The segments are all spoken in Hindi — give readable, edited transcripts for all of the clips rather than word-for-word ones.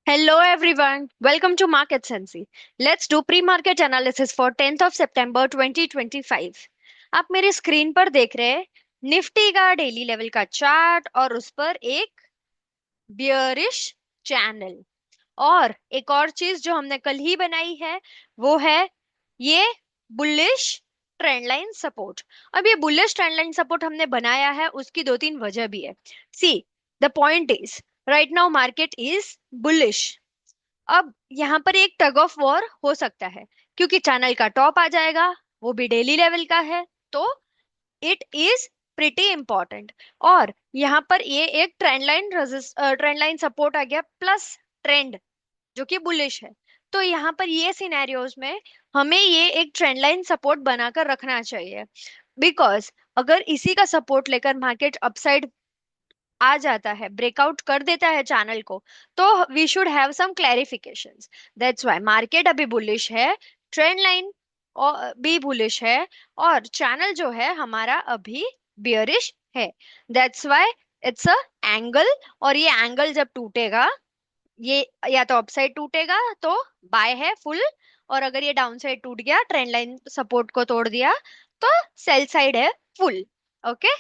Hello everyone, welcome to Market Sensei. Let's do pre-market analysis for 10th of September 2025. आप मेरी स्क्रीन पर देख रहे हैं निफ्टी का डेली लेवल का चार्ट और उस पर एक बियरिश चैनल। और एक और चीज जो हमने कल ही बनाई है वो है ये बुलिश ट्रेंड लाइन सपोर्ट। अब ये बुलिश ट्रेंड लाइन सपोर्ट हमने बनाया है, उसकी दो तीन वजह भी है। See, the point is right now market is bullish. अब यहाँ पर एक टग ऑफ वॉर हो सकता है क्योंकि चैनल का टॉप आ जाएगा, वो भी डेली लेवल का है, तो इट इज प्रिटी इंपॉर्टेंट। और यहाँ पर ये एक ट्रेंड लाइन सपोर्ट आ गया प्लस ट्रेंड जो कि बुलिश है। तो यहाँ पर ये सिनेरियोज में हमें ये एक ट्रेंड लाइन सपोर्ट बनाकर रखना चाहिए, बिकॉज अगर इसी का सपोर्ट लेकर मार्केट अपसाइड आ जाता है, ब्रेकआउट कर देता है चैनल को, तो we should have some clarifications. That's why market अभी बुलिश है, ट्रेंड लाइन भी बुलिश है, और चैनल जो है हमारा अभी बियरिश है। That's why it's a angle. और ये एंगल जब टूटेगा, ये या तो अपसाइड टूटेगा तो बाय है फुल, और अगर ये डाउन साइड टूट गया, ट्रेंड लाइन सपोर्ट को तोड़ दिया, तो सेल साइड है फुल। ओके,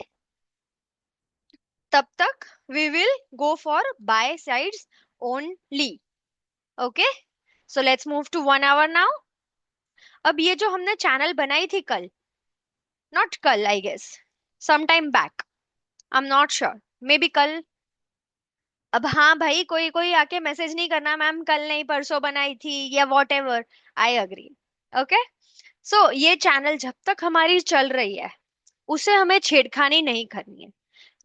तब तक we will go for buy sides only. Okay, so let's move to 1 hour now. अब ये जो हमने चैनल बनाई थी कल, नॉट कल I guess, some time back, I am not sure, maybe कल। अब हाँ भाई, कोई कोई आके मैसेज नहीं करना मैम कल नहीं परसों बनाई थी या whatever. I agree. Okay, so ये चैनल जब तक हमारी चल रही है उसे हमें छेड़खानी नहीं करनी है।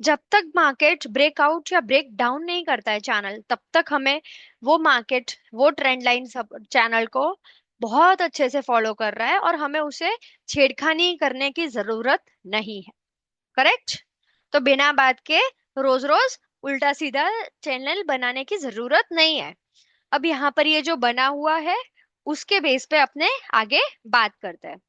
जब तक मार्केट ब्रेकआउट या ब्रेक डाउन नहीं करता है चैनल, तब तक हमें वो मार्केट, वो ट्रेंड लाइन सब चैनल को बहुत अच्छे से फॉलो कर रहा है और हमें उसे छेड़खानी करने की जरूरत नहीं है। करेक्ट? तो बिना बात के रोज रोज उल्टा सीधा चैनल बनाने की जरूरत नहीं है। अब यहाँ पर ये जो बना हुआ है उसके बेस पे अपने आगे बात करते हैं।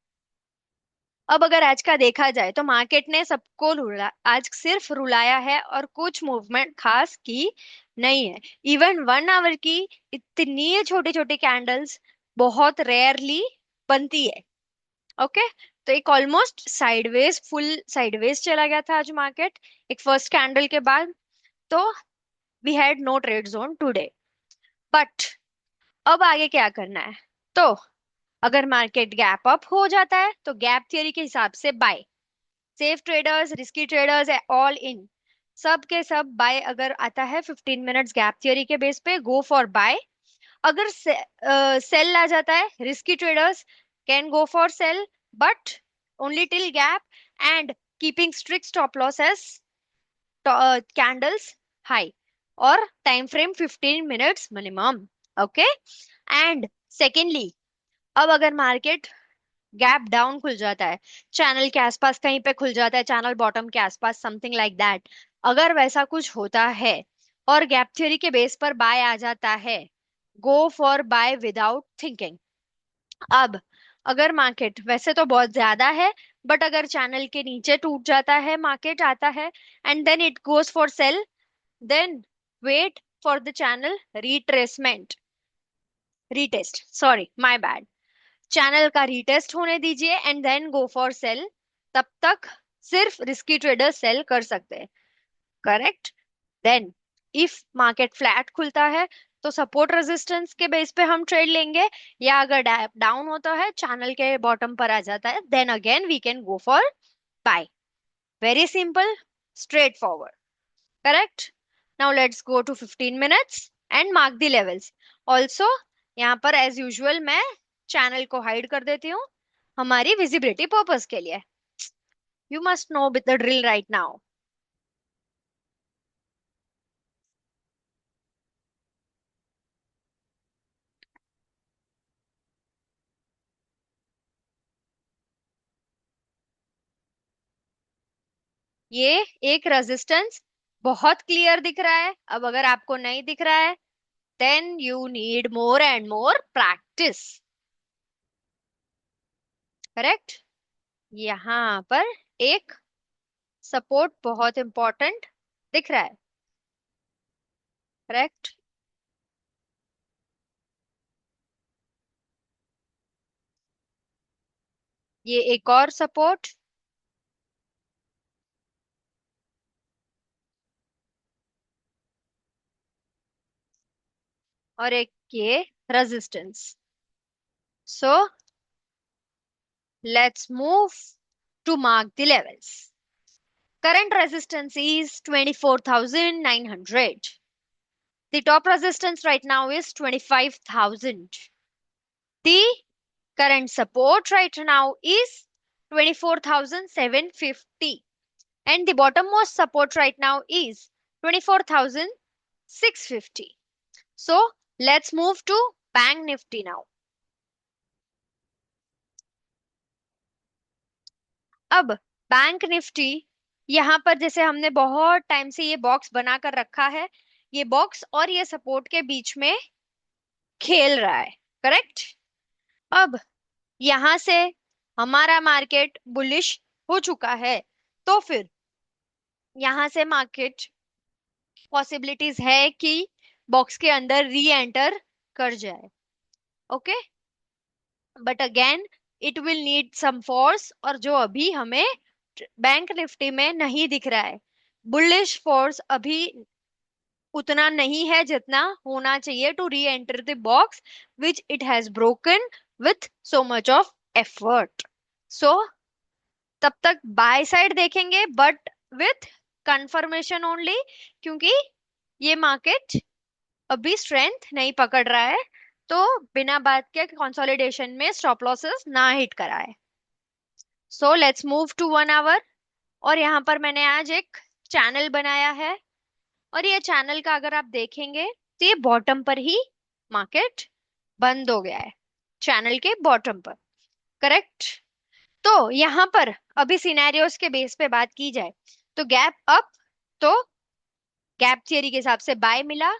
अब अगर आज का देखा जाए तो मार्केट ने सबको रुला, आज सिर्फ रुलाया है और कुछ मूवमेंट खास की नहीं है। इवन 1 आवर की इतनी छोटी छोटी कैंडल्स बहुत रेयरली बनती है। ओके, तो एक ऑलमोस्ट साइडवेज, फुल साइडवेज चला गया था आज मार्केट एक फर्स्ट कैंडल के बाद। तो we had no trade zone today. But अब आगे क्या करना है? तो अगर मार्केट गैप अप हो जाता है तो गैप थियरी के हिसाब से buy, safe traders, risky traders, all in, सब के सब बाय अगर आता है 15 मिनट्स गैप थियरी के बेस पे, गो फॉर बाय। अगर सेल आ जाता है, risky traders can go for sell, but only till gap, and keeping strict stop loss as candles high, और time frame 15 minutes minimum. Okay, and secondly, अब अगर मार्केट गैप डाउन खुल जाता है, चैनल के आसपास कहीं पे खुल जाता है, चैनल बॉटम के आसपास, समथिंग लाइक दैट, अगर वैसा कुछ होता है और गैप थ्योरी के बेस पर बाय आ जाता है, go for buy without thinking. अब अगर मार्केट वैसे तो बहुत ज्यादा है, बट अगर चैनल के नीचे टूट जाता है, मार्केट आता है and then it goes for sell, then wait for the channel retracement, retest, sorry my bad, channel का रीटेस्ट होने दीजिए and then go for sell. तब तक सिर्फ रिस्की ट्रेडर सेल कर सकते हैं। Correct? Then if market flat खुलता है तो सपोर्ट रेजिस्टेंस के बेस पे हम ट्रेड लेंगे, या अगर डाउन होता है, चैनल के बॉटम पर आ जाता है, then again we can go for buy. Very simple, straight forward. Correct? Now let's go to 15 minutes and mark the levels. Also यहाँ पर एज यूजुअल मैं चैनल को हाइड कर देती हूँ हमारी विजिबिलिटी पर्पस के लिए। You must know with the drill right now. ये एक रेजिस्टेंस बहुत क्लियर दिख रहा है। अब अगर आपको नहीं दिख रहा है, then you need more and more practice. Correct? यहाँ पर एक सपोर्ट बहुत इंपॉर्टेंट दिख रहा है। करेक्ट? ये एक और सपोर्ट, और एक ये resistance. So let's move to mark the levels. Current resistance is 24,900. The top resistance right now is 25,000. The current support right now is 24,750. And the bottommost support right now is 24,650. So let's move to Bank Nifty now. अब बैंक निफ्टी, यहां पर जैसे हमने बहुत टाइम से ये बॉक्स बनाकर रखा है, ये बॉक्स और ये सपोर्ट के बीच में खेल रहा है. करेक्ट. अब यहां से हमारा मार्केट बुलिश हो चुका है, तो फिर यहां से मार्केट पॉसिबिलिटीज है कि बॉक्स के अंदर री एंटर कर जाए. Okay. But again it will need some force, और जो अभी हमें बैंक निफ्टी में नहीं दिख रहा है. बुलिश फोर्स अभी उतना नहीं है जितना होना चाहिए to reenter the box which it has broken with so much of effort. So तब तक बाय साइड देखेंगे, बट विथ कंफर्मेशन ओनली, क्योंकि ये मार्केट अभी स्ट्रेंथ नहीं पकड़ रहा है, तो बिना बात के कंसोलिडेशन में स्टॉप लॉसेस ना हिट कराए. So let's move to 1 hour. और यहाँ पर मैंने आज एक चैनल बनाया है, और ये चैनल का अगर आप देखेंगे तो ये बॉटम पर ही मार्केट बंद हो गया है, चैनल के बॉटम पर. करेक्ट. तो यहाँ पर अभी सिनेरियोस के बेस पे बात की जाए, तो गैप अप, तो गैप थियरी के हिसाब से बाय मिला,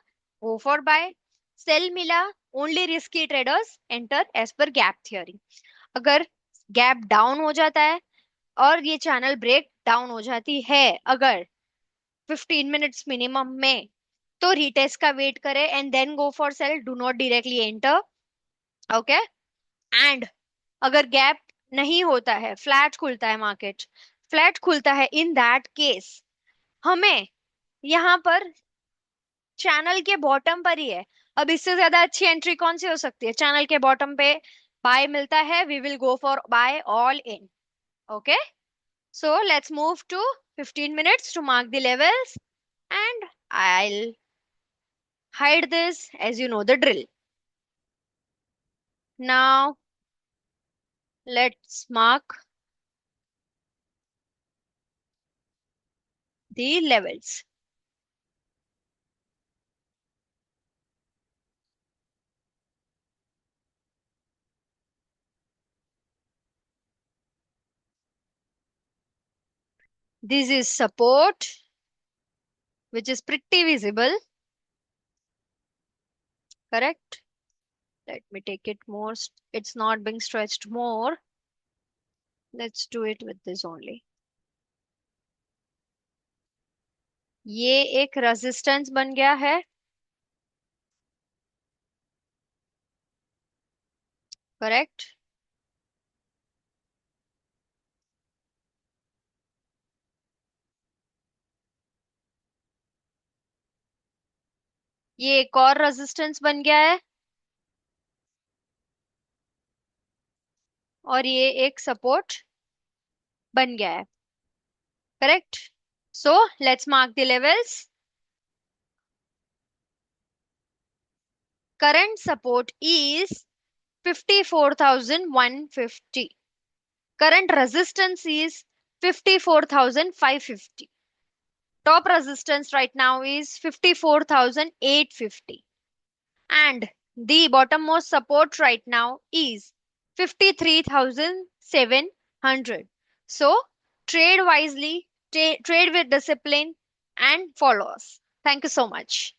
गो फॉर बाय. सेल मिला, only risky traders enter as per gap theory. अगर गैप डाउन हो जाता है और ये चैनल ब्रेक डाउन हो जाती है अगर 15 मिनट्स मिनिमम में, तो रीटेस्ट का वेट करें and then go for sell, do not directly enter. Okay. And अगर गैप नहीं होता है, फ्लैट खुलता है मार्केट, फ्लैट खुलता है, इन दैट केस हमें यहाँ पर चैनल के बॉटम पर ही है. अब इससे ज्यादा अच्छी एंट्री कौन सी हो सकती है. चैनल के बॉटम पे बाय मिलता है, we will go for buy all in. Okay. So let's move to 15 minutes to mark the levels, and I'll hide this as you know the drill. Now let's mark the levels. This is support, which is pretty visible. Correct. Let me take it more. It's not being stretched more. Let's do it with this only. ये एक रेजिस्टेंस बन गया है. करेक्ट. ये एक और रेजिस्टेंस बन गया है, और ये एक सपोर्ट बन गया है. Correct. So let's mark the levels. Current support is 54,150. Current resistance is 54,550. Top resistance right now is 54,850. And the bottommost support right now is 53,700. So trade wisely, trade with discipline, and follow us. Thank you so much.